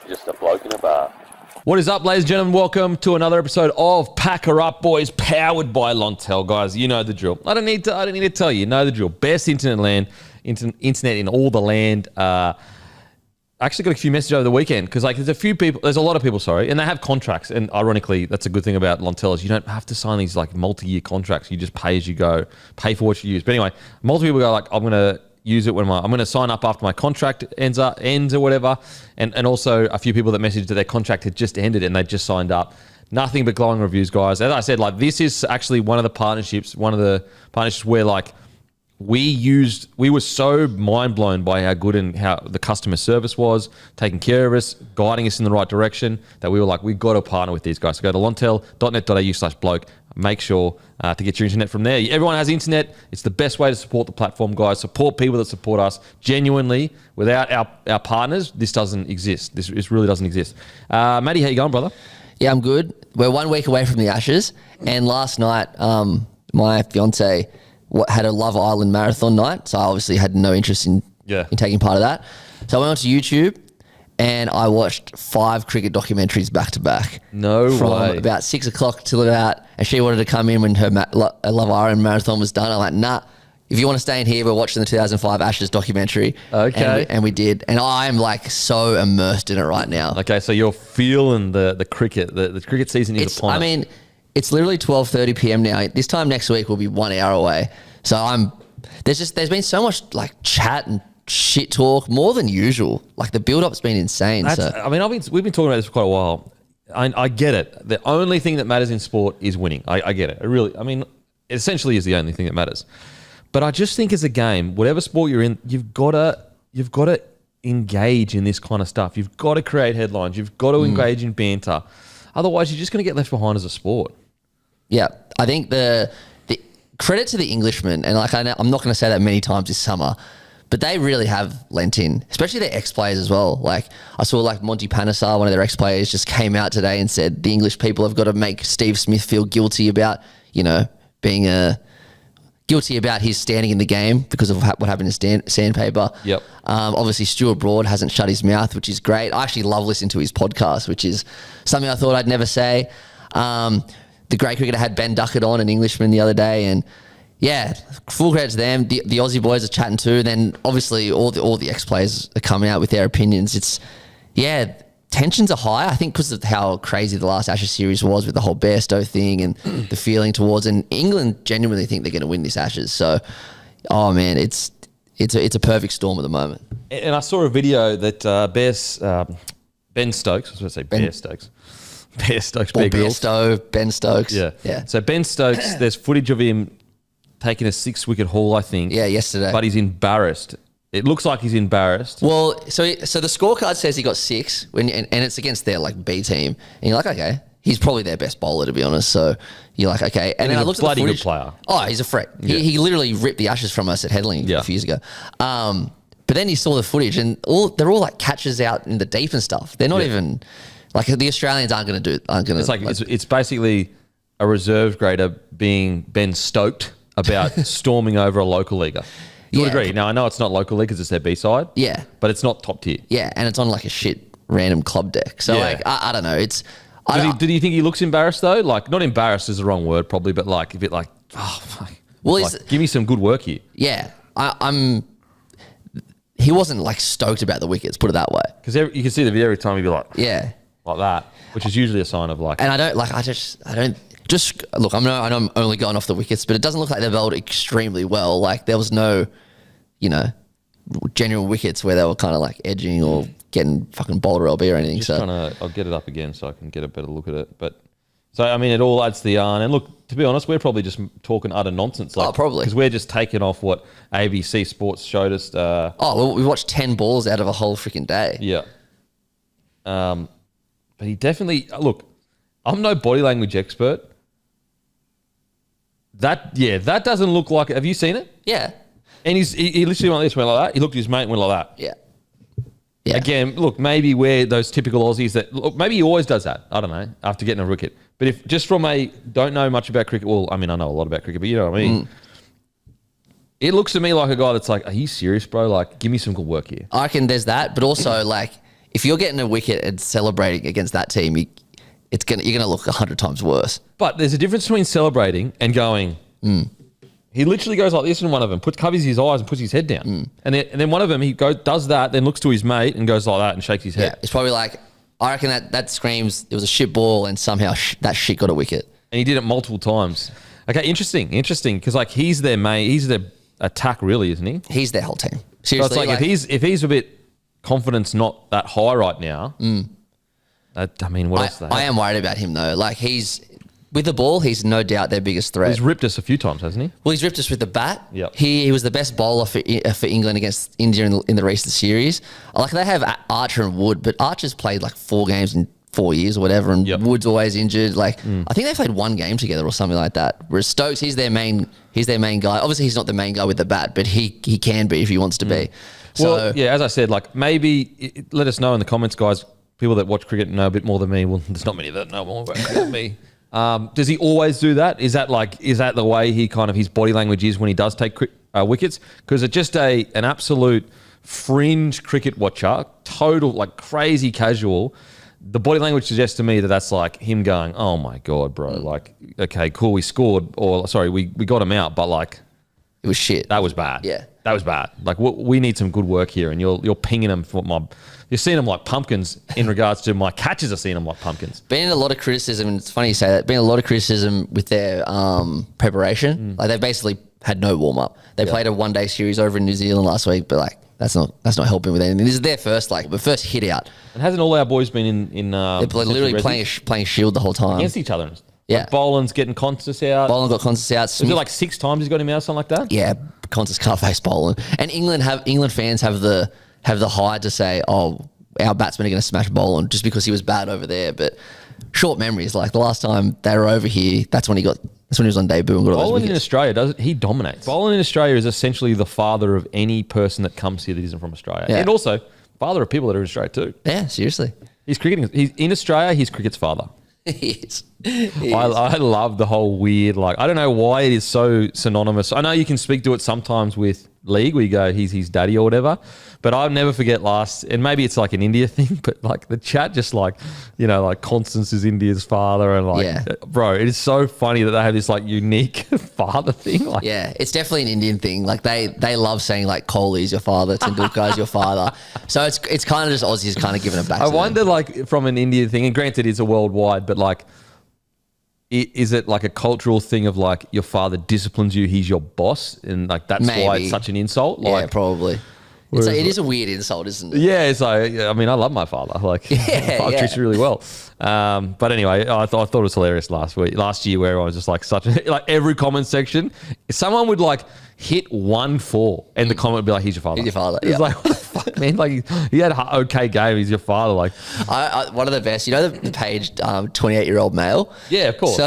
just a bloke in a bar. What is up, ladies and gentlemen? Welcome to another episode of Packer Up Boys, powered by Lontel, guys. You know the drill. I don't need to tell you. You know the drill. Best internet in all the land. I actually got a few messages over the weekend because there's a lot of people, and they have contracts. And ironically, that's a good thing about Lontel is you don't have to sign these like multi-year contracts. You just pay as you go, pay for what you use. But anyway, multiple people go like, I'm gonna use it when I'm going to sign up after my contract ends or whatever. And also a few people that messaged that their contract had just ended and they just signed up. Nothing but glowing reviews, guys. As I said, like this is actually one of the partnerships where like we were so mind blown by how good and how the customer service was, taking care of us, guiding us in the right direction, that we were like, we've got to partner with these guys. So go to lontel.net.au/bloke. Make sure to get your internet from there. Everyone has internet. It's the best way to support the platform, guys. Support people that support us. Genuinely, without our partners, this doesn't exist. This really doesn't exist. Matty, how you going, brother? Yeah, I'm good. We're 1 week away from the Ashes. And last night, my fiance had a Love Island marathon night. So I obviously had no interest in taking part of that. So I went onto YouTube and I watched 5 cricket documentaries back to back. No way. From about 6 o'clock till about, and she wanted to come in when her Love Island marathon was done. I'm like, nah, if you want to stay in here, we're watching the 2005 Ashes documentary. Okay. And we did. And I'm like so immersed in it right now. Okay, so you're feeling the cricket. The cricket season is upon us. I mean, it's literally 12:30 p.m. now. This time next week will be 1 hour away. So there's been so much like chat and shit talk, more than usual. Like the build-up's been insane. We've been talking about this for quite a while. I get it. The only thing that matters in sport is winning. I get it. It essentially is the only thing that matters. But I just think as a game, whatever sport you're in, you've got to engage in this kind of stuff. You've got to create headlines. You've got to engage in banter. Otherwise, you're just going to get left behind as a sport. Yeah, I think the credit to the Englishmen, and like I'm not going to say that many times this summer, but they really have lent in, especially their ex-players as well. Like I saw like Monty Panesar, one of their ex-players, just came out today and said the English people have got to make Steve Smith feel guilty about, being guilty about his standing in the game because of what happened to Sandpaper. Yep. Obviously, Stuart Broad hasn't shut his mouth, which is great. I actually love listening to his podcast, which is something I thought I'd never say. The great cricketer had Ben Duckett on, an Englishman, the other day, and yeah, full credit to them. The Aussie boys are chatting too. Then obviously all the ex-players are coming out with their opinions. Tensions are high, I think, because of how crazy the last Ashes series was with the whole Bairstow thing and the feeling towards. And England genuinely think they're going to win this Ashes. So, oh man, it's a perfect storm at the moment. And I saw a video that Ben Stokes, I was going to say Bear Stokes. Bear Stokes, Bear Grylls. Ben Stokes. Yeah. So Ben Stokes, there's footage of him taking a 6-wicket haul, I think. Yeah, yesterday. But he's embarrassed. It looks like he's embarrassed. Well, so the scorecard says he got 6, and it's against their like B team, and you're like, okay, he's probably their best bowler, to be honest. So you're like, okay, and then I looked at the footage. Good player. Oh, he's a freak. Yeah. He literally ripped the Ashes from us at Headling a few years ago. But then you saw the footage, and they're all like catches out in the deep and stuff. They're not even like the Australians aren't going to do. It's like it's basically a reserve grader being Ben Stoked about storming over a local leaguer. You would agree. Now, I know it's not local league because it's their B-side. Yeah. But it's not top tier. Yeah, and it's on like a shit random club deck. So, I don't know. Did you think he looks embarrassed, though? Like, not embarrassed is the wrong word, probably, but like a bit like, oh, fuck. Well, give me some good work here. Yeah. He wasn't like stoked about the wickets, put it that way. Because you can see the video every time he'd be like, yeah, like that, which is usually a sign of like. And I don't. Just look, I know I'm only going off the wickets, but it doesn't look like they bowled extremely well. Like there was no, genuine wickets where they were kind of like edging or getting fucking bowled or LB or anything. I'll get it up again so I can get a better look at it. But so I mean, it all adds to the yarn. And look, to be honest, we're probably just talking utter nonsense. Like, probably because we're just taking off what ABC Sports showed us. We watched 10 balls out of a whole freaking day. Yeah. But he definitely look. I'm no body language expert. That doesn't look like it. Have you seen it? Yeah. And he literally went like that. He looked at his mate and went like that. Yeah. Again, look, maybe we're those typical Aussies that look, maybe he always does that. I don't know, after getting a wicket. But if just from don't know much about cricket, well, I mean, I know a lot about cricket, but you know what I mean? It looks to me like a guy that's like, are you serious, bro? Like, give me some good work here. I reckon there's that, but also like if you're getting a wicket and celebrating against that team, you're gonna look 100 times worse. But there's a difference between celebrating and going. He literally goes like this in one of them, covers his eyes and puts his head down. And then one of them, he does that, then looks to his mate and goes like that and shakes his head. Yeah, it's probably like, I reckon that screams it was a shit ball and somehow that shit got a wicket. And he did it multiple times. Okay, interesting. Because like he's their attack really, isn't he? He's their whole team. So Seriously. it's like if he's a bit confidence not that high right now. I mean, what else? I am worried about him though. Like with the ball, he's no doubt their biggest threat. He's ripped us a few times, hasn't he? Well, he's ripped us with the bat. Yep. He was the best bowler for England against India in the recent series. Like they have Archer and Wood, but Archer's played like 4 games in 4 years or whatever, and Wood's always injured. Like I think they played 1 game together or something like that. Whereas Stokes, he's their main guy. Obviously, he's not the main guy with the bat, but he can be if he wants to be. So well, yeah, as I said, like maybe let us know in the comments, guys. People that watch cricket know a bit more than me. Well, there's not many that know more about cricket than me. Does he always do that? Is that the way he kind of his body language is when he does take wickets? Because it's just an absolute fringe cricket watcher, total like crazy casual. The body language suggests to me that that's like him going, "Oh my god, bro! Like, okay, cool, we scored, or sorry, we got him out, but like, it was shit. That was bad. Yeah, that was bad. Like, we need some good work here, and you're pinging them for my." You're seeing them like pumpkins in regards to my catches are seeing them like pumpkins. Been a lot of criticism, and it's funny you say that, been a lot of criticism with their preparation. Like they've basically had no warm-up. They played a 1-day series over in New Zealand last week, but like that's not helping with anything. This is their first hit out. And hasn't all our boys been in they're literally playing shield the whole time. Against each other. Yeah. Like Boland's getting Constance out. Boland got Constance out. Was it like 6 times he's got him out, something like that? Yeah, Constance can't face Boland. And England fans have the high to say, oh, our batsmen are going to smash Boland just because he was bad over there. But short memories, like the last time they were over here, that's when he was on debut and got all those Boland in wickets. Australia, he dominates. Boland in Australia is essentially the father of any person that comes here that isn't from Australia. Yeah. And also father of people that are in Australia too. Yeah, seriously. He's in Australia, he's cricket's father. He is. I love the whole weird, like, I don't know why it is so synonymous. I know you can speak to it sometimes with league where you go, he's his daddy or whatever. But I'll never forget and maybe it's like an India thing, but like the chat just like, like Constance is India's father and like, bro, it is so funny that they have this like unique father thing. Like, yeah, it's definitely an Indian thing. Like they love saying like Kohli's your father, Tendulkar's your father. So it's kind of just Aussies kind of giving it back. I wonder like from an Indian thing, and granted it's a worldwide, but like, is it like a cultural thing of like your father disciplines you, he's your boss, and like that's why it's such an insult? Like, yeah, probably. It is a weird insult, isn't it? Yeah, it's like, I mean, I love my father. Like, I treat you really well. But anyway, I thought it was hilarious last year where I was just like like every comment section, someone would like hit 1-4 and the comment would be like, he's your father. He's your father. It's like, what the fuck, man? Like he had an okay game. He's your father. Like one of the best, the page 28-year-old male? Yeah, of course.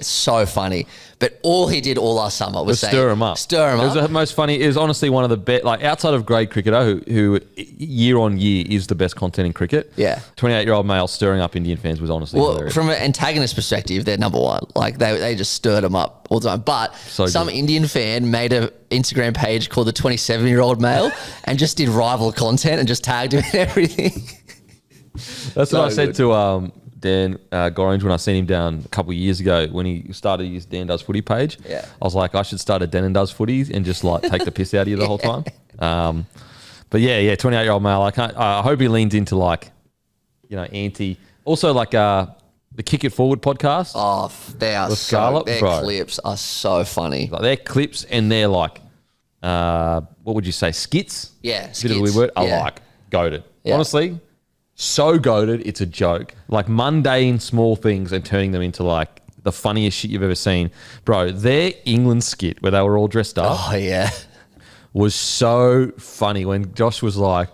So funny. But all he did all last summer was say, stir him up. Stir him up. It was the most funny. It was honestly one of the best, like outside of grade cricketer who year on year is the best content in cricket. Yeah. 28-year-old male stirring up Indian fans was honestly hilarious. From an antagonist perspective, they're number one. Like they just stirred him up all the time. But some Indian fan made an Instagram page called the 27-year-old male and just did rival content and just tagged him and everything. That's what I said to Dan Gorringe when I seen him down a couple of years ago when he started his Dan Does Footy page. Yeah. I was like, I should start a Dan and Does Footy and just like take the piss out of you the whole time. But yeah, 28-year-old male. I hope he leans into like, anti. Also like the Kick It Forward podcast. Oh, they are their clips are so funny. Like their clips and they're like, what would you say, skits? Yeah, skits. Bit of a weird word. I like goated. Yeah. Honestly. So goated, it's a joke. Like mundane small things and turning them into like the funniest shit you've ever seen. Bro, their England skit where they were all dressed up. Oh, yeah. Was so funny when Josh was like,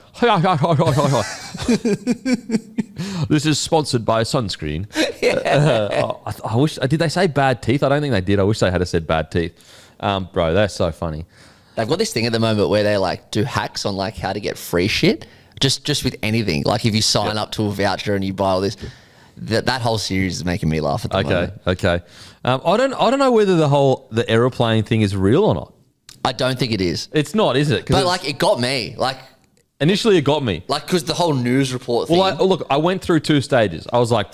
this is sponsored by sunscreen. Yeah. I wish, did they say bad teeth? I don't think they did. I wish they had said bad teeth. Bro, that's so funny. They've got this thing at the moment where they like do hacks on like how to get free shit. Just with anything. Like if you sign up to a voucher and you buy all this, that whole series is making me laugh at the moment. Okay. I don't know whether the aeroplane thing is real or not. I don't think it is. It's not, is it? But like it got me. Like Initially, it got me. Like, because the whole news report thing. Well, I went through 2 stages. I was like,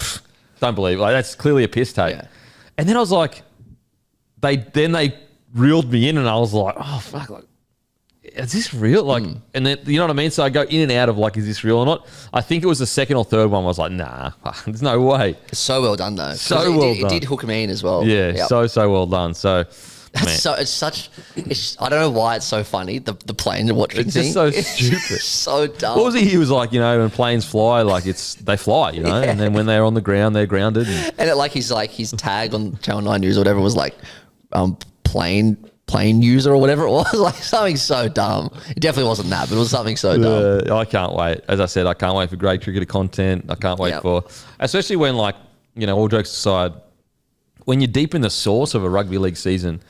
don't believe it. Like, that's clearly a piss take. Yeah. And then I was like, they reeled me in, and I was like, oh fuck, like, is this real? Like, and then you know what I mean. So I go in and out of like, is this real or not? I think it was the second or third one. I was like, nah, there's no way. It's so well done though. So well done. It did hook me in as well. Yeah, Yep. so well done. So. I don't know why it's so funny, the plane watching It's thing. just so stupid. So dumb. What was he? He was like, when planes fly, like they fly, and then when they're on the ground, they're grounded. And his tag on Channel 9 News or whatever was like, plane user or whatever it was, like something so dumb. It definitely wasn't that, but it was something so dumb. I can't wait. As I said, I can't wait for great cricketer content. I can't wait for, especially when all jokes aside, when you're deep in the source of a rugby league season,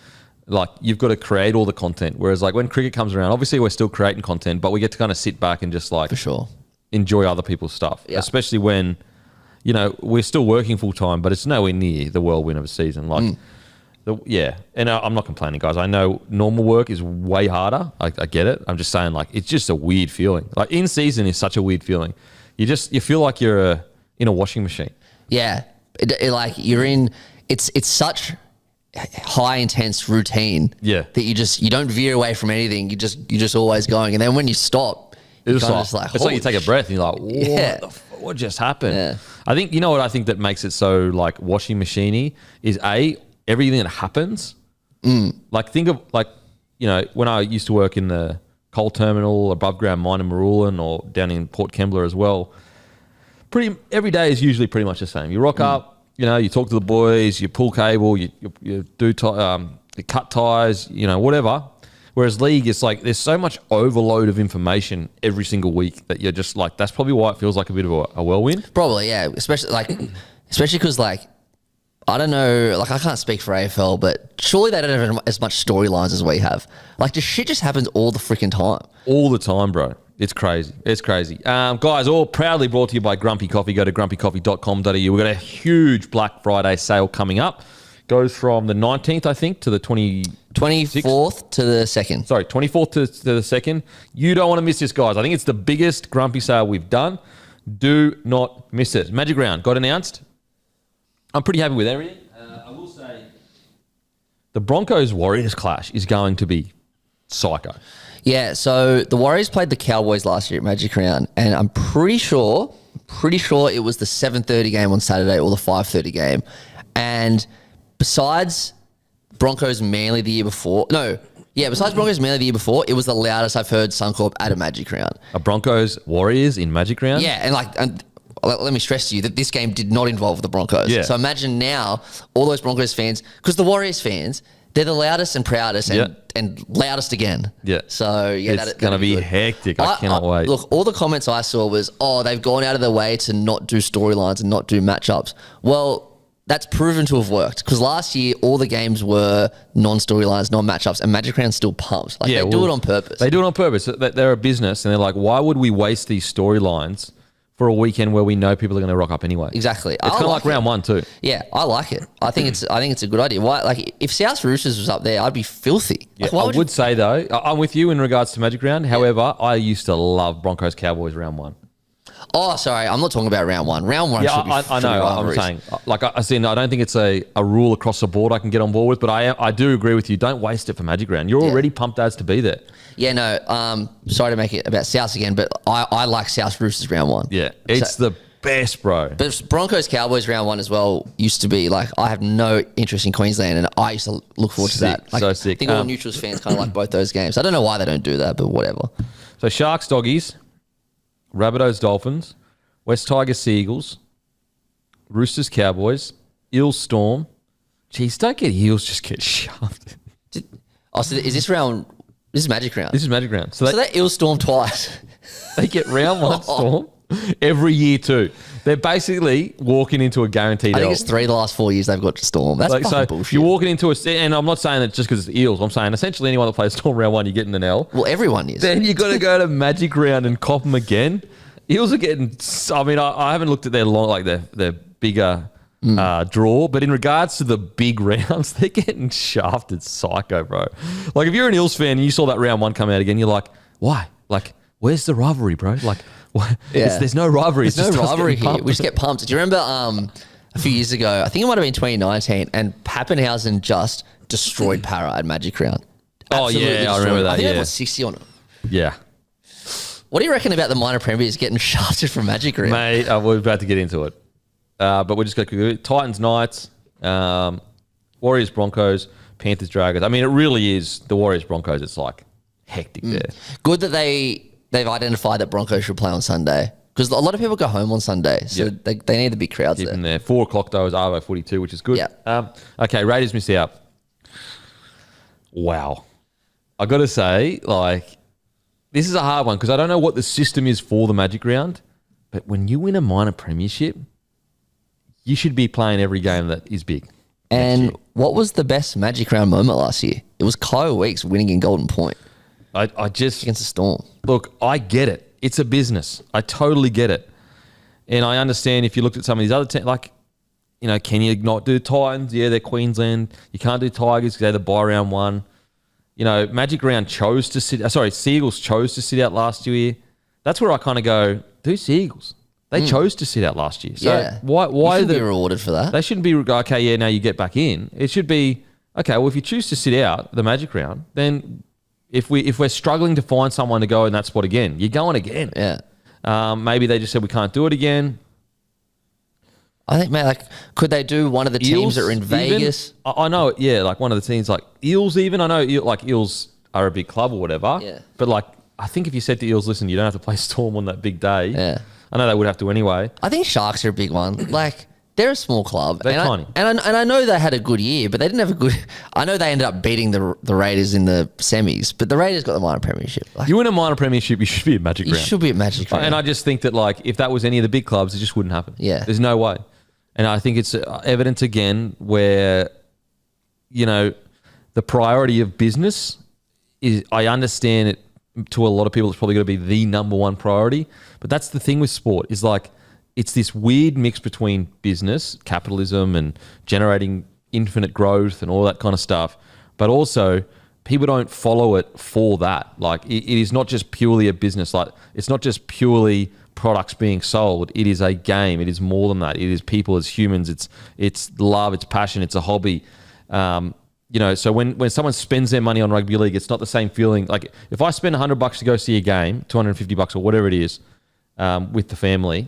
like you've got to create all the content. Whereas like when cricket comes around, obviously we're still creating content, but we get to kind of sit back and just like For sure. enjoy other people's stuff. Yeah. Especially when, we're still working full time, but it's nowhere near the whirlwind of a season. Like, and I'm not complaining, guys. I know normal work is way harder. I get it. I'm just saying, like, it's just a weird feeling. Like in season is such a weird feeling. You feel like you're in a washing machine. Yeah. Like you're in, it's such high intense routine that you don't veer away from anything. You're just always going. And then when you stop, it's like you take a breath and you're like, what just happened? Yeah. I think, what I think that makes it so like washing machiney is everything that happens. Like think of when I used to work in the coal terminal, above ground mine in Marulan or down in Port Kembla as well. Every day is usually pretty much the same. You rock up, you talk to the boys, you pull cable, you do you cut ties, whatever. Whereas league, it's like there's so much overload of information every single week that you're just like, that's probably why it feels like a bit of a whirlwind. Probably, yeah. Especially because I don't know, like I can't speak for AFL, but surely they don't have as much storylines as we have. Like the shit just happens all the freaking time. All the time, bro. It's crazy. It's crazy. Guys, all proudly brought to you by Grumpy Coffee. Go to grumpycoffee.com.au. We've got a huge Black Friday sale coming up. Goes from the 19th, I think, to the 24th to the 2nd. Sorry, 24th to the 2nd. You don't want to miss this, guys. I think it's the biggest Grumpy sale we've done. Do not miss it. Magic Round got announced. I'm pretty happy with everything. I will say the Broncos-Warriors clash is going to be psycho. Yeah, so the Warriors played the Cowboys last year at Magic Round, and I'm pretty sure it was the 7:30 game on Saturday or the 5:30 game. And besides Broncos Manly the year before, besides Broncos Manly the year before, it was the loudest I've heard Suncorp at a Magic Round. A Broncos-Warriors in Magic Round? Yeah, and let me stress to you that this game did not involve the Broncos. Yeah. So imagine now all those Broncos fans, because the Warriors fans, they're the loudest and proudest and loudest again. Yeah. So, it's going to be hectic. I cannot wait. Look, all the comments I saw was, they've gone out of their way to not do storylines and not do matchups. Well, that's proven to have worked because last year all the games were non-storylines, non-matchups, and Magic Round's still pumped. They do it on purpose. They do it on purpose. They're a business, and they're like, why would we waste these storylines for a weekend where we know people are going to rock up anyway? Exactly. It's kind of like round one too. Yeah, I like it. I think it's a good idea. Why? Like if South Roosters was up there, I'd be filthy. Yeah, I would say though, I'm with you in regards to Magic Round. However, I used to love Broncos Cowboys round one. Oh, sorry, I'm not talking about round one. Round one should be I know. rivalries. I'm saying, I don't think it's a rule across the board I can get on board with, but I do agree with you. Don't waste it for Magic Round. You're already pumped as to be there. Yeah, no. Sorry to make it about South again, but I like South Roosters round one. Yeah, it's the best, bro. But Broncos Cowboys round one as well used to be like, I have no interest in Queensland, and I used to look forward to that. Like, so sick. I think all neutrals fans kind of like both those games. I don't know why they don't do that, but whatever. So Sharks Doggies, Rabbitohs Dolphins, West Tigers Seagulls, Roosters Cowboys, Eels Storm. Jeez, don't get Eels, just get shoved. So is this round? This is Magic Round. This is Magic Round. So they Eels Storm twice. They get round one Storm every year too. They're basically walking into a guaranteed I think L. it's 3 the last 4 years they've got Storm. That's fucking bullshit. You're walking into and I'm not saying that just because it's the Eels. I'm saying essentially anyone that plays Storm round one, you're getting an L. Well, everyone is. Then you got to go to Magic Round and cop them again. Eels are getting. I mean, I haven't looked at their bigger draw, but in regards to the big rounds, they're getting shafted psycho, bro. Like if you're an Eels fan and you saw that round one come out again, you're like, why? Like where's the rivalry, bro? Like, Yeah. there's no rivalry. There's no rivalry here. We just get pumped. Do you remember a few years ago, I think it might have been 2019, and Pappenhausen just destroyed Para at Magic Round. Absolutely I remember that. I think I put 60 on it. Yeah. What do you reckon about the minor premiers getting shafted from Magic Round? Mate, we're about to get into it. But we're just going to go Titans, Knights, Warriors, Broncos, Panthers, Dragons. I mean, it really is the Warriors, Broncos. It's like hectic there. Good that they've identified that Broncos should play on Sunday, because a lot of people go home on Sunday, so they need the big crowds Keep there. them there. 4 o'clock though is Arvo 42, which is good. Yeah. Okay, Raiders miss out. Wow. I got to say, like, this is a hard one because I don't know what the system is for the Magic Round, but when you win a minor premiership, you should be playing every game that is big. And what was the best Magic Round moment last year? It was Kyle Weeks winning in Golden Point I just against the Storm. look. I get it. It's a business. I totally get it, and I understand if you looked at some of these other teams, like, you know, can you not do Titans? Yeah, they're Queensland. You can't do Tigers because they're the bye round one. You know, Magic Round chose to sit. Seagulls chose to sit out last year. That's where I kind of go, do Seagulls. They chose to sit out last year. So why you should be rewarded for that? They shouldn't be, okay, yeah, now you get back in. It should be, okay, well, if you choose to sit out the Magic Round, then if we're struggling to find someone to go in that spot again, you're going again. Yeah. Maybe they just said we can't do it again. I think, man, like, could they do one of the teams that are in Vegas? I know, yeah, like one of the teams, like Eels even. I know, like, Eels are a big club or whatever. Yeah. But, like, I think if you said to Eels, listen, you don't have to play Storm on that big day. Yeah. I know they would have to anyway. I think Sharks are a big one. Like, they're a small club. They're tiny. And I know they had a good year, but they didn't have a good... I know they ended up beating the Raiders in the semis, but the Raiders got the minor premiership. Like, You win a minor premiership, you should be at Magic you Round. should be at Magic Round. And I just think that, like, if that was any of the big clubs, it just wouldn't happen. Yeah. There's no way. And I think it's evidence again where, you know, the priority of business is, I understand it, to a lot of people, it's probably going to be the number one priority. But that's the thing with sport, is like, it's this weird mix between business, capitalism, and generating infinite growth and all that kind of stuff. But also, people don't follow it for that. Like, it is not just purely a business. Like, it's not just purely products being sold. It is a game. It is more than that. It is people as humans. It's love. It's passion. It's a hobby. You know, so when someone spends their money on rugby league, it's not the same feeling. Like, if I spend $100 to go see a game, $250 or whatever it is, with the family,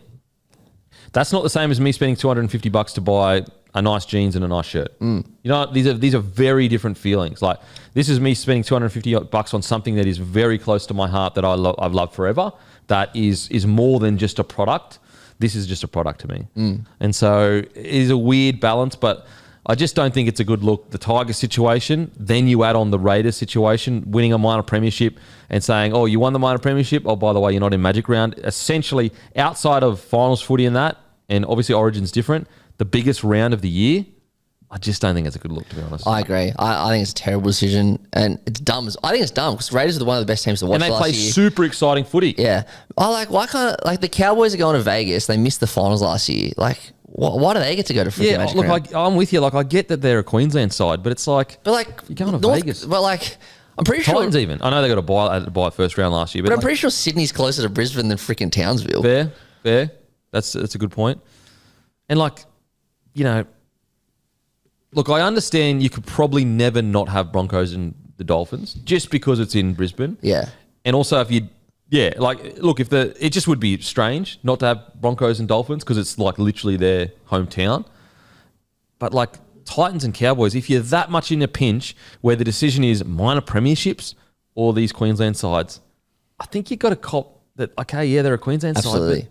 that's not the same as me spending $250 to buy a nice jeans and a nice shirt. You know, these are very different feelings. Like, this is me spending $250 on something that is very close to my heart, that I've loved forever. That is more than just a product. This is just a product to me. And so it is a weird balance, but I just don't think it's a good look. The Tigers situation, then you add on the Raiders situation, winning a minor premiership and saying, oh, you won the minor premiership. Oh, by the way, you're not in Magic Round. Essentially, outside of finals footy and that, and obviously Origin's different, the biggest round of the year, I just don't think it's a good look, to be honest. I agree. I think it's a terrible decision, and it's dumb. I think it's dumb because Raiders are one of the best teams to watch. And they last play year. super exciting footy. Yeah. Why can't, like, the Cowboys are going to Vegas? They missed the finals last year. Like, why do they get to go to freaking Magic Round? Look, I'm with you. Like, I get that they're a Queensland side, but it's like, But like, you're going to Vegas. But like, I'm pretty Titans sure. even. I know they got a buy first round last year, But I'm like, pretty sure Sydney's closer to Brisbane than freaking Townsville. fair. That's a good point. And, like, you know, look, I understand you could probably never not have Broncos and the Dolphins just because it's in Brisbane. Yeah. And also look, it just would be strange not to have Broncos and Dolphins because it's like literally their hometown. But like Titans and Cowboys, if you're that much in a pinch where the decision is minor premierships or these Queensland sides, I think you've got to cop that, okay, yeah, they're a Queensland Absolutely. side.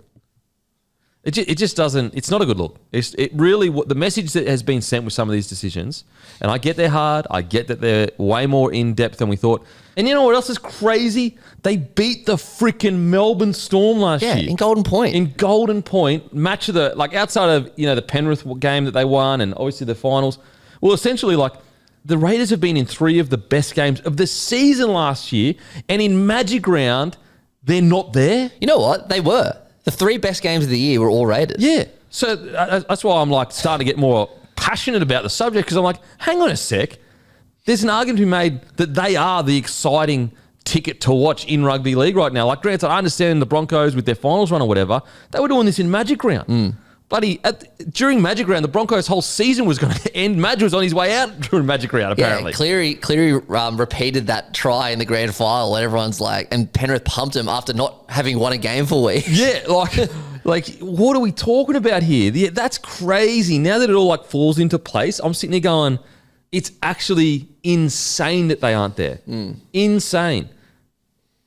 But it just doesn't, it's not a good look. It really, the message that has been sent with some of these decisions, and I get they're hard, I get that they're way more in-depth than we thought. And you know what else is crazy? They beat the freaking Melbourne Storm last year. Yeah, in Golden Point. In Golden Point, match of the, like, outside of, you know, the Penrith game that they won and obviously the finals. Well, essentially, like, the Raiders have been in 3 of the best games of the season last year, and in Magic Round, they're not there. You know what? They were. The 3 best games of the year were all Raiders. Yeah. So that's why I'm like starting to get more passionate about the subject, because I'm like, hang on a sec. There's an argument to be made that they are the exciting ticket to watch in rugby league right now. Like, granted, I understand the Broncos with their finals run or whatever, they were doing this in Magic Round. Bloody, during Magic Round, the Broncos' whole season was going to end. Madge was on his way out during Magic Round, apparently. Yeah, Cleary repeated that try in the grand final, and everyone's like, and Penrith pumped him after not having won a game for weeks. Yeah, like what are we talking about here? That's crazy. Now that it all like falls into place, I'm sitting there going, it's actually insane that they aren't there. Insane.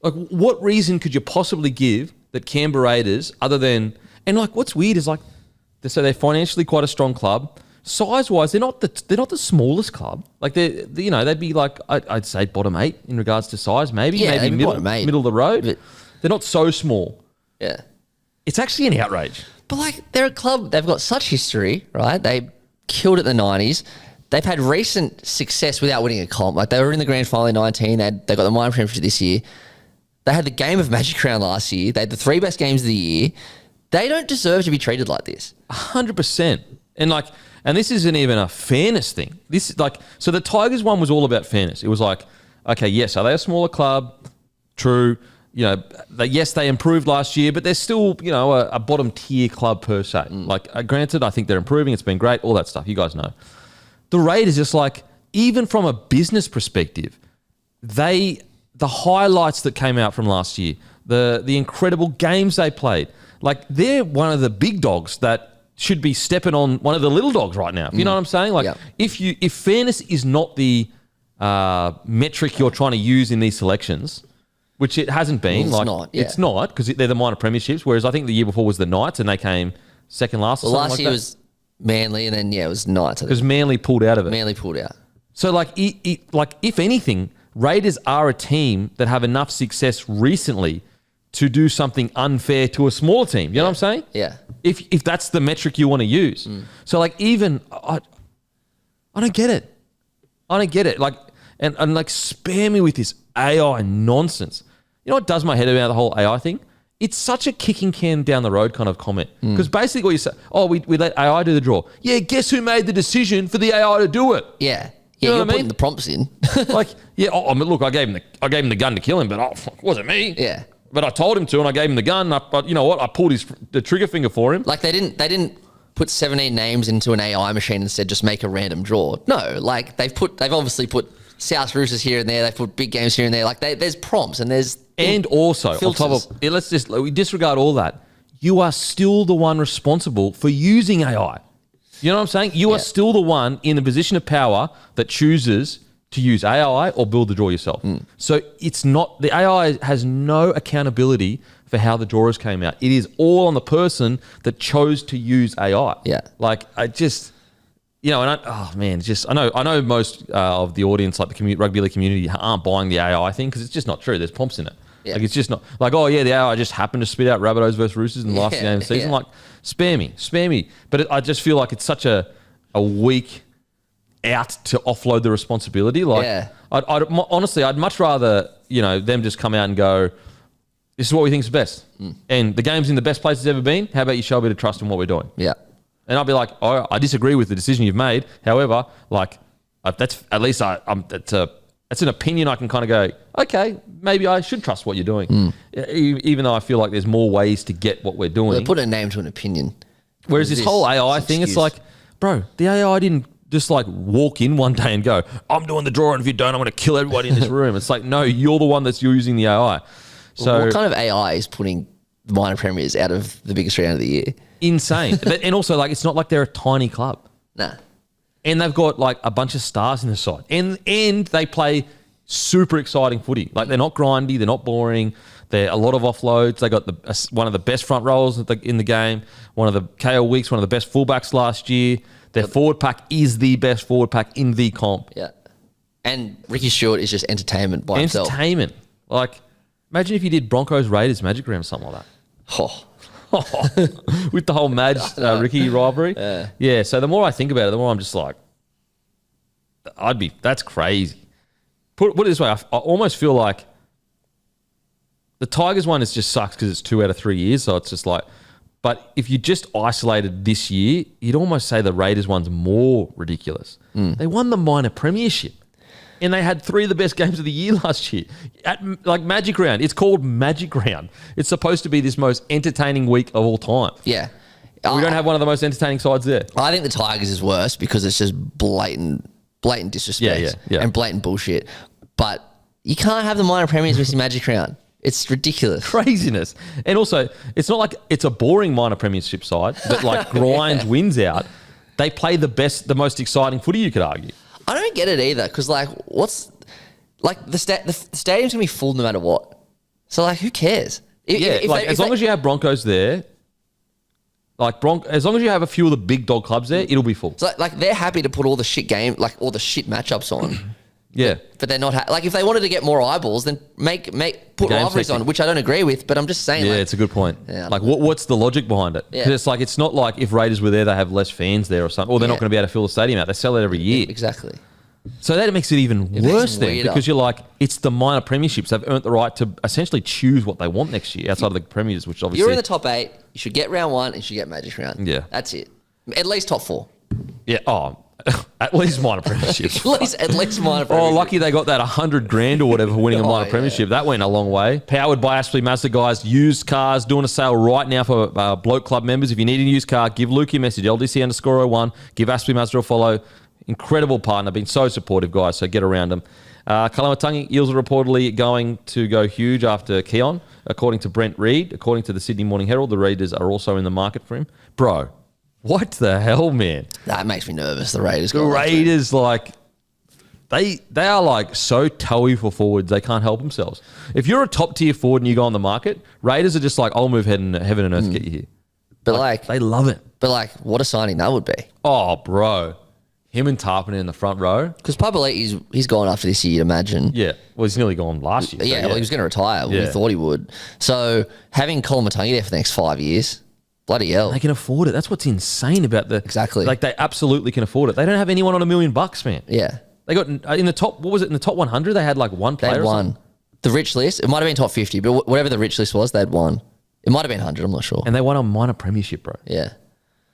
Like, what reason could you possibly give that Canberra Raiders, other than, and like, what's weird is like, so they're financially quite a strong club. Size-wise, they're not the smallest club. Like they'd be like, I'd say bottom 8 in regards to size, maybe middle of the road. But they're not so small. Yeah, it's actually an outrage. But like, they're a club. They've got such history, right? They killed it in the 90s. They've had recent success without winning a comp. Like, they were in the grand final in 19. They got the minor premiership this year. They had the game of Magic Round last year. They had the 3 best games of the year. They don't deserve to be treated like this. 100%. And this isn't even a fairness thing. This is like, so the Tigers one was all about fairness. It was like, okay, yes, are they a smaller club? True. Yes, they improved last year, but they're still, a bottom tier club per se. Granted, I think they're improving. It's been great. All that stuff. You guys know. The Raiders, just like, even from a business perspective, the highlights that came out from last year, the incredible games they played, like, they're one of the big dogs that should be stepping on one of the little dogs right now. You know what I'm saying? Like, if fairness is not the metric you're trying to use in these selections, which it hasn't been. It's not, because they're the minor premierships, whereas I think the year before was the Knights and they came second last. Well, last year was Manly, and then, it was Knights. Because Manly pulled out of it. Manly pulled out. So, if anything, Raiders are a team that have enough success recently to do something unfair to a smaller team. You know what I'm saying? Yeah. If that's the metric you want to use. So, even, I don't get it. I don't get it. And spare me with this AI nonsense. You know what does my head about the whole AI thing? It's such a kicking can down the road kind of comment. Because basically what you say, we let AI do the draw. Yeah, guess who made the decision for the AI to do it? Yeah. Yeah, you're putting the prompts in. Look, I gave him the gun to kill him, but it wasn't me. Yeah. But I told him to, and I gave him the gun. But you know what? I pulled the trigger finger for him. Like, they didn't put 17 names into an AI machine and said just make a random draw. No, like, they've obviously put South Roosters here and there. They've put big games here and there. Like, there's prompts and there's also filters. On top of we disregard all that. You are still the one responsible for using AI. You know what I'm saying? You are still the one in the position of power that chooses to use AI or build the draw yourself. So it's not, the AI has no accountability for how the drawers came out. It is all on the person that chose to use AI. Yeah. Like, I just, I know most of the audience, like the rugby league community, aren't buying the AI thing because it's just not true. There's prompts in it. Yeah. Like, it's just not like, the AI just happened to spit out Rabbitohs versus Roosters in the last game of the season. Yeah. Like, spare me. But I just feel like it's such a weak out to offload the responsibility. Like, honestly, I'd much rather, them just come out and go, this is what we think is best. And the game's in the best place it's ever been. How about you show a bit of trust in what we're doing? Yeah. And I'll be like, I disagree with the decision you've made. However, that's at least that's an opinion I can kind of go, okay, maybe I should trust what you're doing. Even though I feel like there's more ways to get what we're doing. Well, they put a name to an opinion. Whereas this whole AI thing, it's like, bro, the AI didn't just walk in one day and go, I'm doing the draw, and if you don't, I'm going to kill everybody in this room. It's like, no, you're the one that's using the AI. So what kind of AI is putting the minor premiers out of the biggest round of the year? Insane. And also, it's not like they're a tiny club. Nah. And they've got a bunch of stars in the side. And they play super exciting footy. Like, they're not grindy, they're not boring. They're a lot of offloads. They got one of the best front rows in the game. One of the KL Weeks, one of the best fullbacks last year. Their forward pack is the best forward pack in the comp. Yeah. And Ricky Stewart is just entertainment by himself. Entertainment. Imagine if you did Broncos Raiders Magic Round, something like that. Oh. With the whole Madge Ricky rivalry. Yeah. So the more I think about it, the more I'm just like, that's crazy. Put it this way, I almost feel like the Tigers one just sucks because it's 2 out of 3 years. So it's just like, but if you just isolated this year, you'd almost say the Raiders one's more ridiculous. They won the minor premiership. and they had 3 of the best games of the year last year at like Magic Round. It's called Magic Round. It's supposed to be this most entertaining week of all time. Yeah. We don't have one of the most entertaining sides there. I think the Tigers is worse because it's just blatant disrespect and blatant bullshit. But you can't have the minor premiers missing Magic Round. It's ridiculous. Craziness. And also, it's not like it's a boring minor premiership side that like grinds wins out. They play the most exciting footy, you could argue. I don't get it either because like the stadium's gonna be full no matter what. So like, who cares? As long as you have Broncos there, as long as you have a few of the big dog clubs there, it'll be full. So like they're happy to put all the shit all the shit matchups on. Yeah, but they're not like if they wanted to get more eyeballs, then put rivalries on, which I don't agree with. But I'm just saying. Yeah, it's a good point. Yeah, like what's the logic behind it? Because it's not like if Raiders were there, they have less fans there or something, or they're not going to be able to fill the stadium out. They sell it every year. Exactly. So that makes it even worse then, because you're like, it's the minor premierships. They've earned the right to essentially choose what they want next year outside of the premiers, which obviously... You're in the top 8. You should get round 1 and you should get Magic Round. Yeah. That's it. At least top 4. Yeah. Oh, at least minor premierships. at least minor premierships. Oh, lucky they got that $100,000 or whatever for winning a minor premiership. That went a long way. Powered by Ashley Mazda, guys. Used cars, doing a sale right now for Bloke Club members. If you need a used car, give Luke your message, LDC_01. Give Ashley Mazda a follow. Incredible partner, been so supportive, guys, so get around them. Kolomatangi, Eels are reportedly going to go huge after Keon, according to Brent Reid. According to the Sydney Morning Herald, the Raiders are also in the market for him. Bro, what the hell, man? That makes me nervous, the Raiders. The Raiders, like, they are, like, so toey for forwards, they can't help themselves. If you're a top-tier forward and you go on the market, Raiders are just like, I'll move heaven and earth to get you here. But, like... They love it. But, like, what a signing that would be. Oh, bro. Him and Tarpon in the front row. Because Papali'i, he's gone after this year, you'd imagine. Yeah. Well, he's nearly gone last year. Yeah, well, he was going to retire. We thought he would. So having Kolomatangi there for the next 5 years, bloody hell. They can afford it. That's what's insane about the... Exactly. Like, they absolutely can afford it. They don't have anyone on $1 million, man. Yeah. They got, in the top, what was it, in the top 100, they had like one player. They had one. The rich list, it might have been top 50, but whatever the rich list was, they had one. It might have been 100, I'm not sure. And they won a minor premiership, bro. Yeah.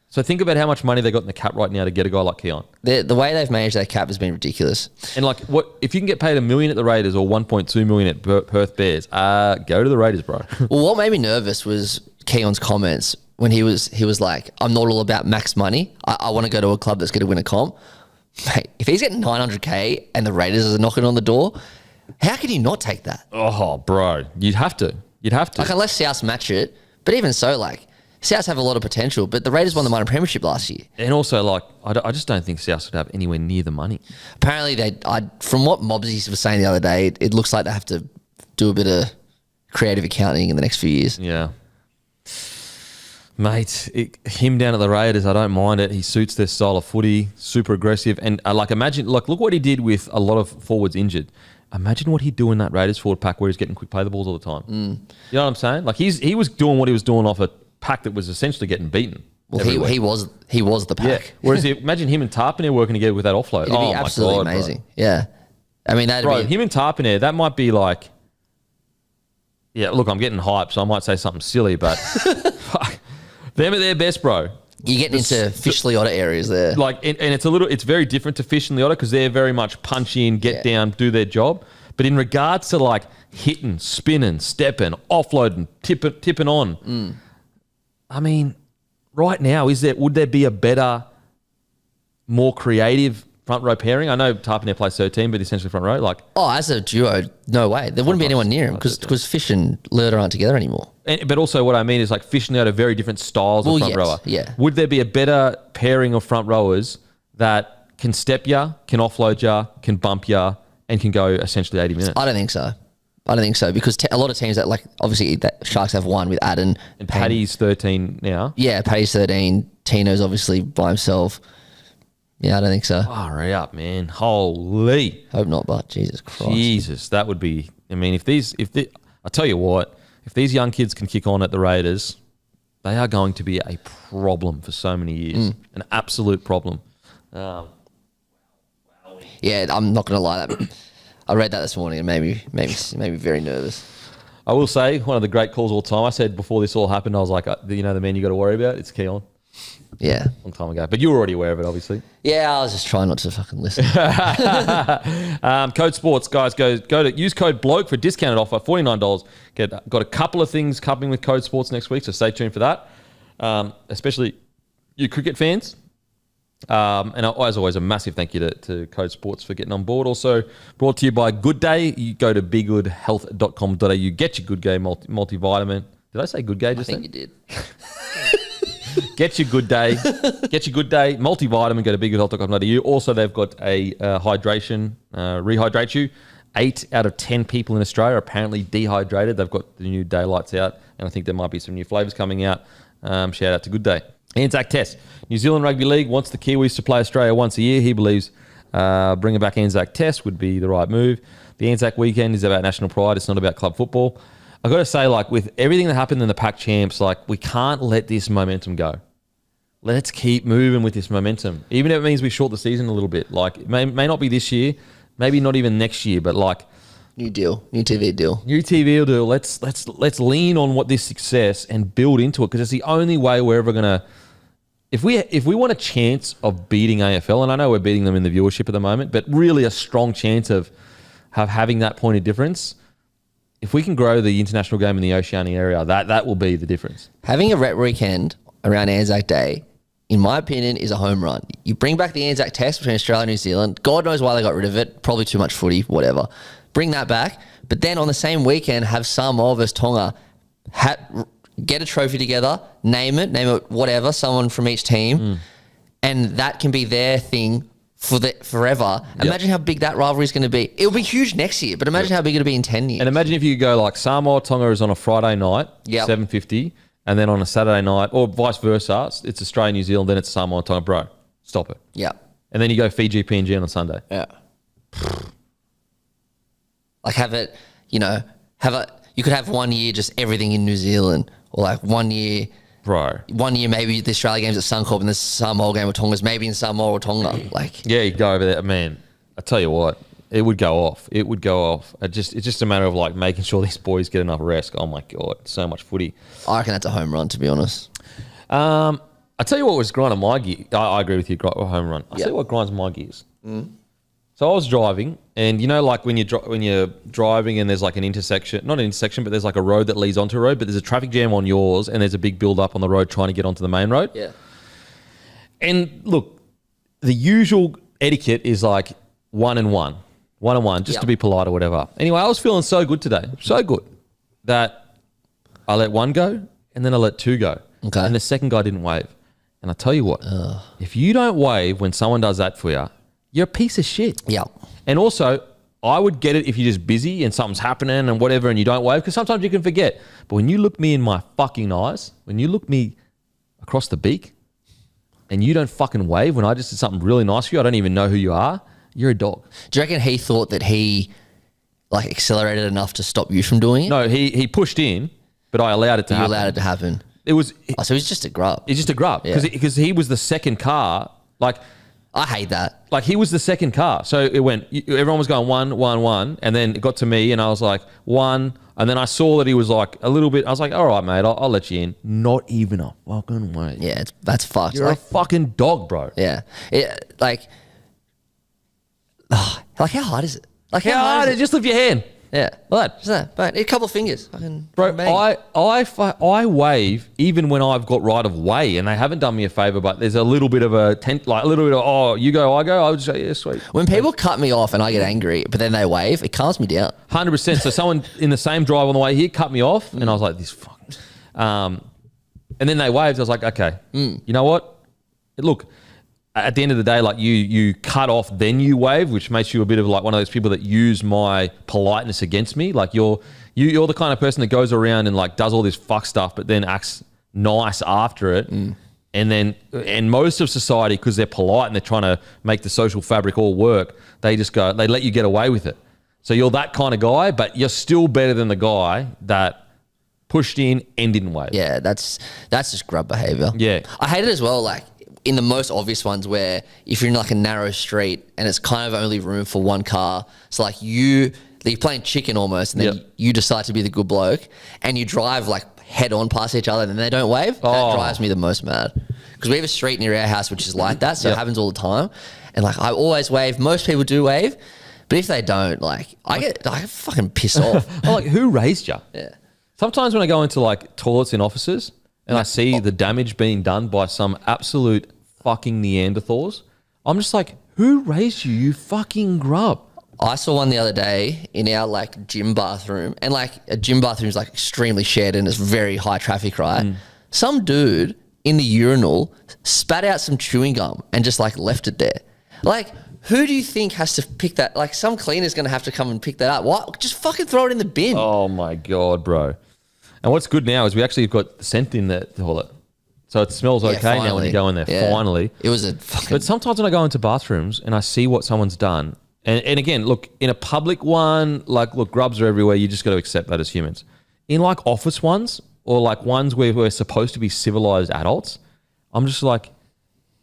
So think about how much money they got in the cap right now to get a guy like Keon. The way they've managed their cap has been ridiculous. And like, what if you can get paid $1 million at the Raiders or 1.2 million at Perth Bears? Go to the Raiders, bro. Well, what made me nervous was Keon's comments when he was like, "I'm not all about max money. I want to go to a club that's going to win a comp." Mate, if he's getting $900K and the Raiders are knocking on the door, how can you not take that? Oh, bro, you'd have to. Like, unless South match it, but even so, like. South have a lot of potential, but the Raiders won the minor premiership last year. And also, like, I just don't think South would have anywhere near the money. Apparently, from what Mobsy was saying the other day, it looks like they have to do a bit of creative accounting in the next few years. Yeah. Mate, him down at the Raiders, I don't mind it. He suits their style of footy, super aggressive. And, imagine, look what he did with a lot of forwards injured. Imagine what he'd do in that Raiders forward pack where he's getting quick play the balls all the time. You know what I'm saying? Like, he was doing what he was doing off a pack that was essentially getting beaten. Well, he was the pack. Yeah. Whereas imagine him and Tarpon working together with that offload. It'd be absolutely amazing. Bro. Yeah. I mean, him and Tarpon that might be like, yeah, look, I'm getting hyped, so I might say something silly, but fuck, them at their best, bro. You're getting into Fish Liotta areas there. Like, and it's very different to Fish and Liotta because they're very much punch in, get down, do their job. But in regards to like hitting, spinning, stepping, offloading, tipping on, I mean, right now, would there be a better, more creative front row pairing? I know Tarpon plays 13, but essentially front row. Like, as a duo, no way. There wouldn't be anyone near him because Fish and Liotta aren't together anymore. But also, what I mean is like Fish and Liotta are very different styles of front rower. Yeah. Would there be a better pairing of front rowers that can step ya, can offload ya, can bump ya, and can go essentially 80 minutes? I don't think so because a lot of teams that obviously that Sharks have one with Adden. And Paddy's 13 now. Yeah, Paddy's 13. Tino's obviously by himself. Yeah, I don't think so. Hurry up, man. Holy. Hope not, but Jesus Christ. Jesus, that would be, I mean, I tell you what, if these young kids can kick on at the Raiders, they are going to be a problem for so many years. An absolute problem. Yeah, I'm not going to lie. I read that this morning and made me very nervous. I will say, one of the great calls of all time, I said before this all happened, I was like, the man you got to worry about, it's Keon. Yeah. Long time ago. But you were already aware of it, obviously. Yeah, I was just trying not to fucking listen. Code Sports, guys, go to use code BLOKE for a discounted offer, $49. Got a couple of things coming with Code Sports next week, so stay tuned for that. Especially you cricket fans. And as always, a massive thank you to Code Sports for getting on board. Also brought to you by Good Day. You go to begoodhealth.com.au. Get your Good Day multivitamin. Did I say Good Day just I then? think you did. Get your Good Day. Get your Good Day multivitamin. Go to begoodhealth.com.au. Also, they've got a hydration, rehydrate you. 8 out of 10 people in Australia are apparently dehydrated. They've got the new daylights out, and I think there might be some new flavours coming out. Shout out to Good Day. ANZAC Test. New Zealand Rugby League wants the Kiwis to play Australia once a year. He believes bringing back ANZAC Test would be the right move. The ANZAC weekend is about national pride. It's not about club football. I've got to say, like, with everything that happened in the Pac Champs, like, we can't let this momentum go. Let's keep moving with this momentum. Even if it means we short the season a little bit. Like, it may not be this year, maybe not even next year, but, like... New deal. New TV deal. New TV deal. Let's lean on what this success and build into it, because it's the only way we're ever going to... If we want a chance of beating AFL, and I know we're beating them in the viewership at the moment, but really a strong chance of having that point of difference, if we can grow the international game in the Oceania area, that will be the difference. Having a rep weekend around Anzac Day, in my opinion, is a home run. You bring back the Anzac Test between Australia and New Zealand. God knows why they got rid of it. Probably too much footy, whatever. Bring that back. But then on the same weekend, have Samoa versus Tonga. Get a trophy together, name it whatever, someone from each team, and that can be their thing for forever. Yep. Imagine how big that rivalry is going to be. It'll be huge next year, but imagine how big it'll be in 10 years. And imagine if you go like Samoa Tonga is on a Friday night, 7:50, and then on a Saturday night, or vice versa, it's Australia, New Zealand, then it's Samoa Tonga. Bro, stop it. Yeah. And then you go Fiji, PNG on a Sunday. Yeah. Like have it, you could have 1 year just everything in New Zealand. Or like 1 year, bro. 1 year maybe the Australia games at Suncorp and the Samoa game with Tonga's maybe in Samoa or Tonga. Like yeah, you go over there, man. I tell you what, it would go off. It would go off. It's just a matter of like making sure these boys get enough rest. Oh my god, so much footy. I reckon that's a home run, to be honest. I tell you what was grinding my gear. I agree with you. Home run. I tell you what grinds my gears. So I was driving, and like when you're driving and there's like an intersection, not an intersection, but there's like a road that leads onto a road, but there's a traffic jam on yours, and there's a big build up on the road trying to get onto the main road. Yeah. And look, the usual etiquette is like one and one, just to be polite or whatever. Anyway, I was feeling so good today, so good that I let one go, and then I let two go. Okay. And the second guy didn't wave. And I tell you what, if you don't wave when someone does that for you, you're a piece of shit. Yeah. And also, I would get it if you're just busy and something's happening and whatever and you don't wave, because sometimes you can forget. But when you look me in my fucking eyes, when you look me across the beak and you don't fucking wave when I just did something really nice for you, I don't even know who you are, you're a dog. Do you reckon he thought that he like accelerated enough to stop you from doing it? No, he pushed in, but I allowed it to happen. You allowed it to happen. It was... so he's just a grub. He's just a grub. Because he was the second car. Like... I hate that. Like he was the second car. So it went, everyone was going 1, 1, 1. And then it got to me and I was like 1. And then I saw that he was like a little bit, I was like, all right, mate, I'll let you in. Not even a fucking way. Yeah, that's fucked. You're a fucking dog, bro. Yeah. Like how hard is it? Like how hard is it? Just lift your hand. Yeah. Like just that. But a couple of fingers. Bro, I wave even when I've got right of way and they haven't done me a favour, but there's a little bit of you go, I go, I would say, yeah, sweet. When people cut me off and I get angry, but then they wave, it calms me down. 100%. So someone in the same drive on the way here cut me off and I was like, this fucking... and then they waved. I was like, okay, you know what? Look, at the end of the day, like you cut off, then you wave, which makes you a bit of like one of those people that use my politeness against me. Like you're the kind of person that goes around and like does all this fuck stuff, but then acts nice after it. And most of society, because they're polite and they're trying to make the social fabric all work, they let you get away with it. So you're that kind of guy, but you're still better than the guy that pushed in and didn't wave. Yeah, that's just grub behavior. Yeah. I hate it as well, like in the most obvious ones where if you're in like a narrow street and it's kind of only room for one car, so like you're playing chicken almost, and then you decide to be the good bloke and you drive like head on past each other and then they don't wave. That drives me the most mad. because we have a street near our house which is like that, so it happens all the time. And like I always wave. Most people do wave, but if they don't, like I fucking piss off. Oh, like who raised you? Yeah. Sometimes when I go into like toilets in offices and I see the damage being done by some absolute fucking Neanderthals, I'm just like, who raised you, you fucking grub? I saw one the other day in our like gym bathroom, and like a gym bathroom is like extremely shared and it's very high traffic, right? Some dude in the urinal spat out some chewing gum and just like left it there. Like, who do you think has to pick that? Like, some cleaner's going to have to come and pick that up. What? Just fucking throw it in the bin. Oh my God, bro. And what's good now is we actually got scent in the toilet. So it smells okay now when you go in there, finally. It was a fucking... But sometimes when I go into bathrooms and I see what someone's done, and again, look, in a public one, like, look, grubs are everywhere. You just got to accept that as humans. In like office ones or like ones where we're supposed to be civilized adults, I'm just like,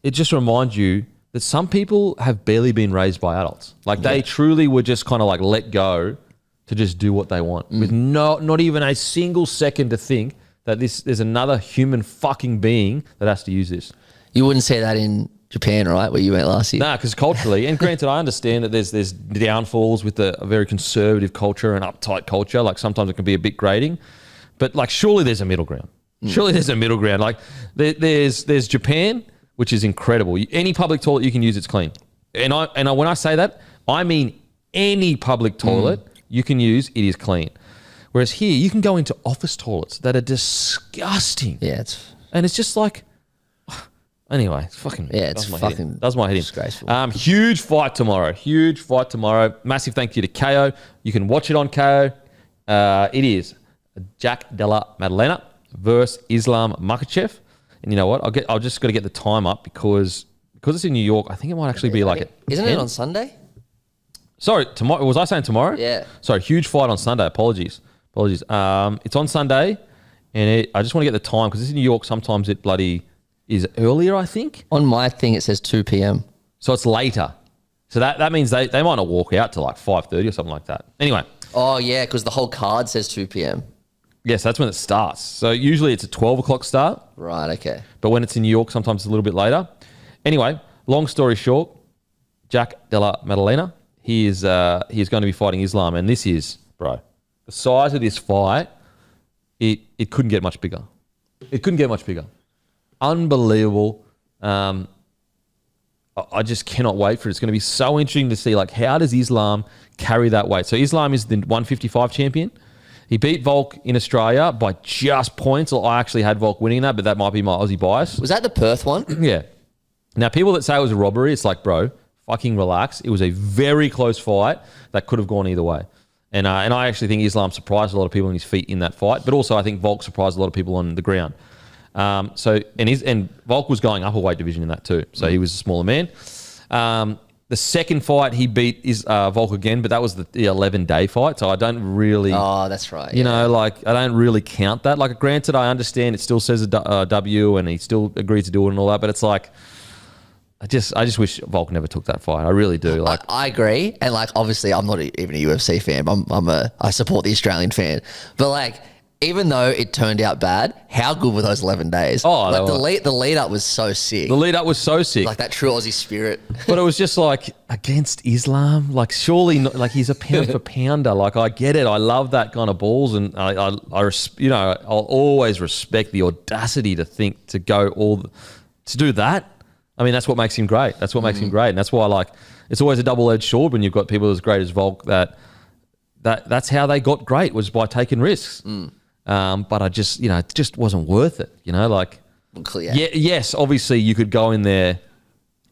it just reminds you that some people have barely been raised by adults. Like they truly were just kind of like let go to just do what they want with not even a single second to think that there's another human fucking being that has to use this. You wouldn't say that in Japan, right, where you went last year? Nah, because culturally, and granted, I understand that there's downfalls with a very conservative culture and uptight culture. Like sometimes it can be a bit grating, but like surely there's a middle ground. Surely there's a middle ground. Like there's Japan, which is incredible. Any public toilet you can use, it's clean. And when I say that, I mean any public toilet you can use, it is clean. Whereas here, you can go into office toilets that are disgusting. Yeah, and it's just like. Anyway, it's fucking... Yeah, it's fucking... Does my head in. Disgraceful. Huge fight tomorrow. Huge fight tomorrow. Massive thank you to KO. You can watch it on KO. It is Jack Della Maddalena versus Islam Makhachev. And you know what? I'll just got to get the time up because it's in New York. I think it might actually be like... Isn't it on Sunday? Sorry, tomorrow. Was I saying tomorrow? Yeah. Sorry, huge fight on Sunday. Apologies. It's on Sunday, and I just want to get the time because it's in New York. Sometimes it bloody... is earlier, I think. On my thing, it says 2 p.m. So it's later. So that means they might not walk out to like 5:30 or something like that. Anyway. Oh, yeah, because the whole card says 2 p.m. Yes, that's when it starts. So usually it's a 12 o'clock start. Right, okay. But when it's in New York, sometimes it's a little bit later. Anyway, long story short, Jack Della Maddalena, he is going to be fighting Islam. And this is, bro, the size of this fight, it couldn't get much bigger. It couldn't get much bigger. Unbelievable. I just cannot wait for it. It's going to be so interesting to see, like, how does Islam carry that weight? So Islam is the 155 champion. He beat Volk in Australia by just points. I actually had Volk winning that, but that might be my Aussie bias. Was that the Perth one? Yeah. Now, people that say it was a robbery, it's like, bro, fucking relax. It was a very close fight that could have gone either way. And I actually think Islam surprised a lot of people on his feet in that fight, but also I think Volk surprised a lot of people on the ground. And Volk was going up a weight division in that too, so he was a smaller man. The second fight he beat Volk again, but that was the 11-day fight, so I don't really. Oh, that's right. You know, like I don't really count that. Like, granted, I understand it still says a W, and he still agreed to do it and all that, but it's like. I just wish Volk never took that fight. I really do. Like, I agree, and like obviously I'm not even a UFC fan. I support the Australian fan, but like. Even though it turned out bad, how good were those 11 days? Oh, like the lead up was so sick. The lead up was so sick. Like that true Aussie spirit. But it was just like against Islam, like surely not, like he's a pound for pounder. Like I get it. I love that kind of balls, and I'll always respect the audacity to think to go to do that. I mean, that's what makes him great. That's what makes him great, and that's why it's always a double-edged sword when you've got people as great as Volk. That's how they got great, was by taking risks. But I just, it just wasn't worth it. Yes, obviously you could go in there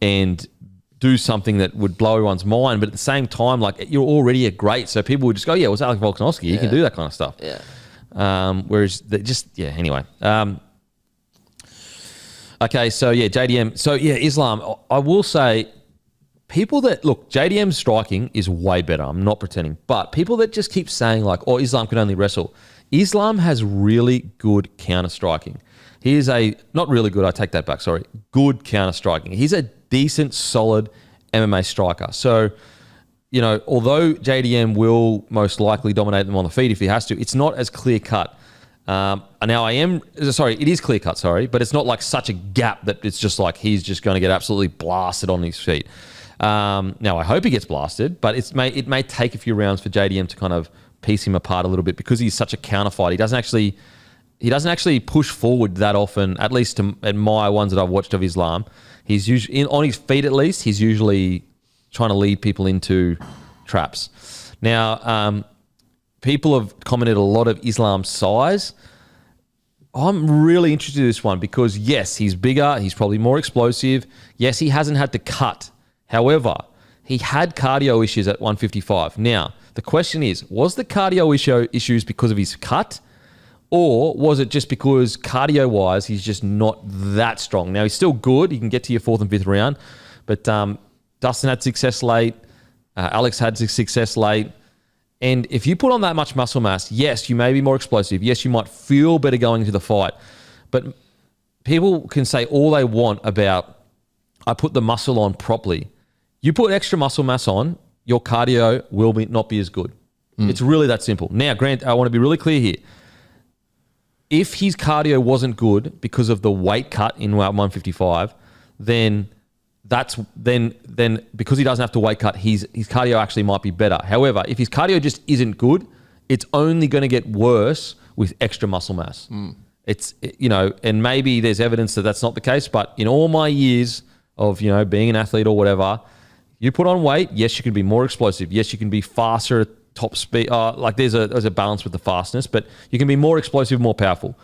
and do something that would blow everyone's mind, but at the same time, like you're already a great, so people would just go, yeah, well, it's Alec Volkanovski. He can do that kind of stuff. Yeah. Whereas anyway. Okay, so yeah, JDM. So yeah, Islam. I will say, people that look, JDM's striking is way better. I'm not pretending, but people that just keep saying like, "Oh, Islam can only wrestle." Islam has really good counter striking. He is not really good. I take that back. Sorry, good counter striking. He's a decent, solid MMA striker. So, although JDM will most likely dominate them on the feet if he has to, it's not as clear cut. now it is clear cut, but it's not like such a gap that it's just like he's just going to get absolutely blasted on his feet. Now, I hope he gets blasted, but it may take a few rounds for JDM to kind of piece him apart a little bit because he's such a counter fighter. He doesn't actually push forward that often, at least at my ones that I've watched of Islam. He's usually, on his feet at least, he's usually trying to lead people into traps. Now, people have commented a lot of Islam's size. I'm really interested in this one because, yes, he's bigger. He's probably more explosive. Yes, he hasn't had to cut. However, he had cardio issues at 155. Now, the question is, was the cardio issues because of his cut, or was it just because cardio-wise he's just not that strong? Now, he's still good. He can get to your 4th and 5th round. But Dustin had success late. Alex had success late. And if you put on that much muscle mass, yes, you may be more explosive. Yes, you might feel better going into the fight. But people can say all they want about, I put the muscle on properly. You put extra muscle mass on, your cardio will not be as good. It's really that simple. Now, Grant, I want to be really clear here. If his cardio wasn't good because of the weight cut in 155, then because he doesn't have to weight cut, his cardio actually might be better. However, if his cardio just isn't good, it's only going to get worse with extra muscle mass. It's, and maybe there's evidence that that's not the case, but in all my years of, being an athlete or whatever, you put on weight, yes, you can be more explosive. Yes, you can be faster at top speed. There's a balance with the fastness, but you can be more explosive, more powerful.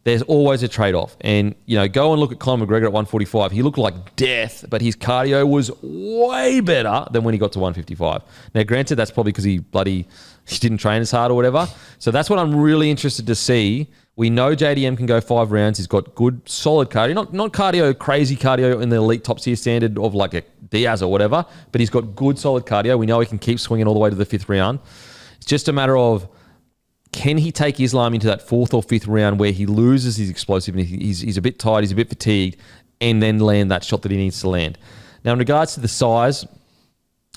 There's always a trade-off. And, go and look at Conor McGregor at 145. He looked like death, but his cardio was way better than when he got to 155. Now, granted, that's probably because he didn't train as hard or whatever. So that's what I'm really interested to see. We know JDM can go 5 rounds. He's got good, solid cardio. Not cardio, crazy cardio in the elite top tier standard of like a Diaz or whatever, but he's got good, solid cardio. We know he can keep swinging all the way to the 5th round. It's just a matter of, can he take Islam into that 4th or 5th round where he loses his explosiveness, he's a bit tired, he's a bit fatigued, and then land that shot that he needs to land. Now, in regards to the size,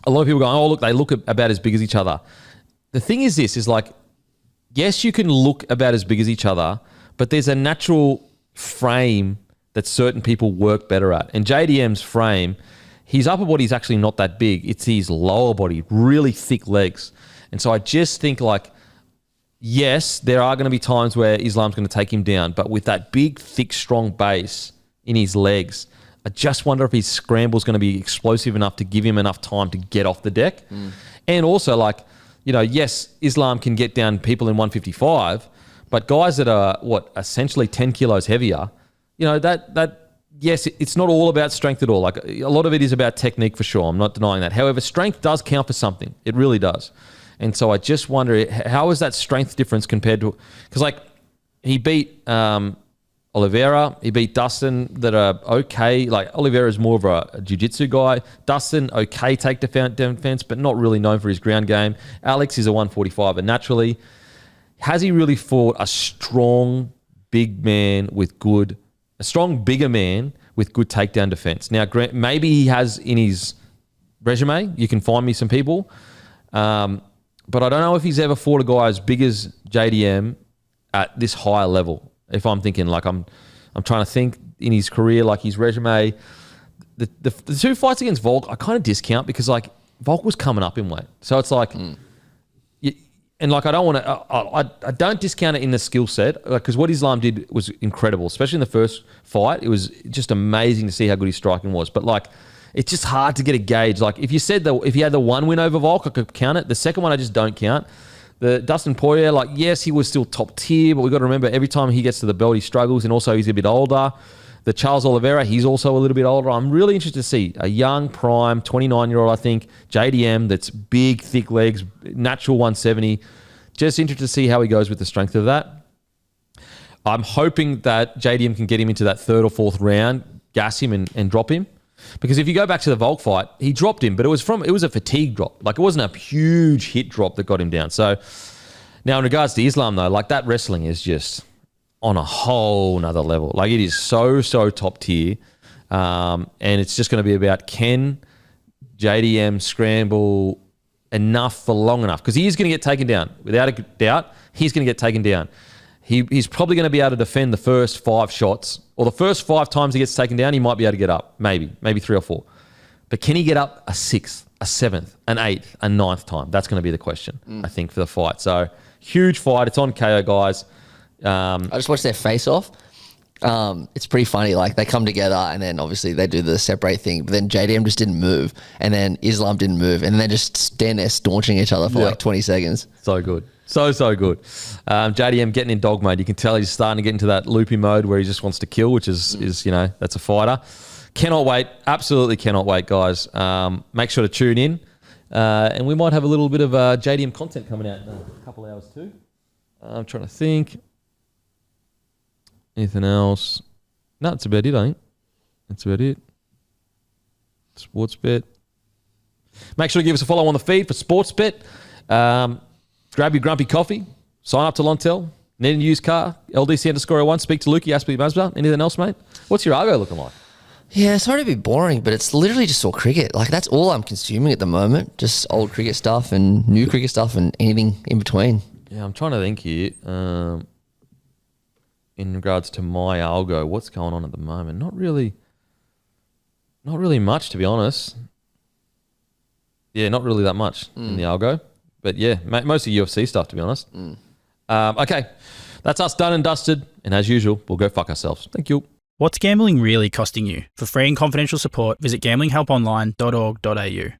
a lot of people go, they look about as big as each other. The thing is this, is like, yes, you can look about as big as each other, but there's a natural frame that certain people work better at. And JDM's frame, his upper body's actually not that big. It's his lower body, really thick legs. And so I just think like, yes, there are going to be times where Islam's going to take him down, but with that big, thick, strong base in his legs, I just wonder if his scramble's going to be explosive enough to give him enough time to get off the deck. And also, like, yes, Islam can get down people in 155, but guys that are, essentially 10 kilos heavier, yes, it's not all about strength at all. Like, a lot of it is about technique for sure. I'm not denying that. However, strength does count for something. It really does. And so I just wonder, how is that strength difference compared to... Because, like, he beat Oliveira, he beat Dustin that are okay. Like, Oliveira is more of a jiu-jitsu guy. Dustin, okay, take defense, but not really known for his ground game. Alex is a 145er naturally. Has he really fought a strong, big man with good... A strong, bigger man with good takedown defense? Now, maybe he has in his resume. You can find me some people. But I don't know if he's ever fought a guy as big as JDM at this higher level. If I'm thinking, like, I'm trying to think in his career, like his resume. The 2 fights against Volk, I kind of discount because, like, Volk was coming up in weight. So it's like, and like, I don't want to, I don't discount it in the skill set, because what Islam did was incredible, especially in the first fight. It was just amazing to see how good his striking was. But like, it's just hard to get a gauge. Like, if you said if he had the 1 win over Volk, I could count it. The second one, I just don't count. The Dustin Poirier, like, yes, he was still top tier, but we've got to remember every time he gets to the belt, he struggles, and also he's a bit older. The Charles Oliveira, he's also a little bit older. I'm really interested to see a young, prime, 29-year-old, I think, JDM that's big, thick legs, natural 170. Just interested to see how he goes with the strength of that. I'm hoping that JDM can get him into that 3rd or 4th round, gas him and drop him. Because if you go back to the Volk fight, he dropped him, but it was a fatigue drop. Like, it wasn't a huge hit drop that got him down. So now in regards to Islam though, like, that wrestling is just on a whole nother level. Like, it is so top tier. And it's just going to be about, can JDM scramble enough for long enough? Because he is going to get taken down. Without a doubt, he's going to get taken down. he's probably going to be able to defend the first 5 shots, or the first 5 times he gets taken down, he might be able to get up, maybe 3 or 4. But can he get up a 6th, a 7th, an 8th, a 9th time? That's going to be the question, I think, for the fight. So huge fight. It's on KO, guys. I just watched their face-off. It's pretty funny. Like, they come together and then obviously they do the separate thing, but then JDM just didn't move, and then Islam didn't move, and then they just stand there staunching each other for like 20 seconds. So good. So good. JDM getting in dog mode. You can tell he's starting to get into that loopy mode where he just wants to kill, which is that's a fighter. Cannot wait. Absolutely cannot wait, guys. Make sure to tune in. And we might have a little bit of JDM content coming out in a couple of hours too. I'm trying to think. Anything else? No, that's about it, I think. That's about it. Sports bet. Make sure to give us a follow on the feed for Sports Bet. Grab your grumpy coffee. Sign up to Lontel. Need a used car? LDC_01. Speak to Lukey. Aspie Mazda. Anything else, mate? What's your Argo looking like? Yeah, sorry to be boring, but it's literally just all cricket. Like, that's all I'm consuming at the moment. Just old cricket stuff and new cricket stuff and anything in between. Yeah, I'm trying to think here. In regards to my algo, what's going on at the moment? Not really much, to be honest. Yeah, not really that much in the algo. But yeah, mostly UFC stuff, to be honest. Okay, that's us done and dusted. And as usual, we'll go fuck ourselves. Thank you. What's gambling really costing you? For free and confidential support, visit gamblinghelponline.org.au.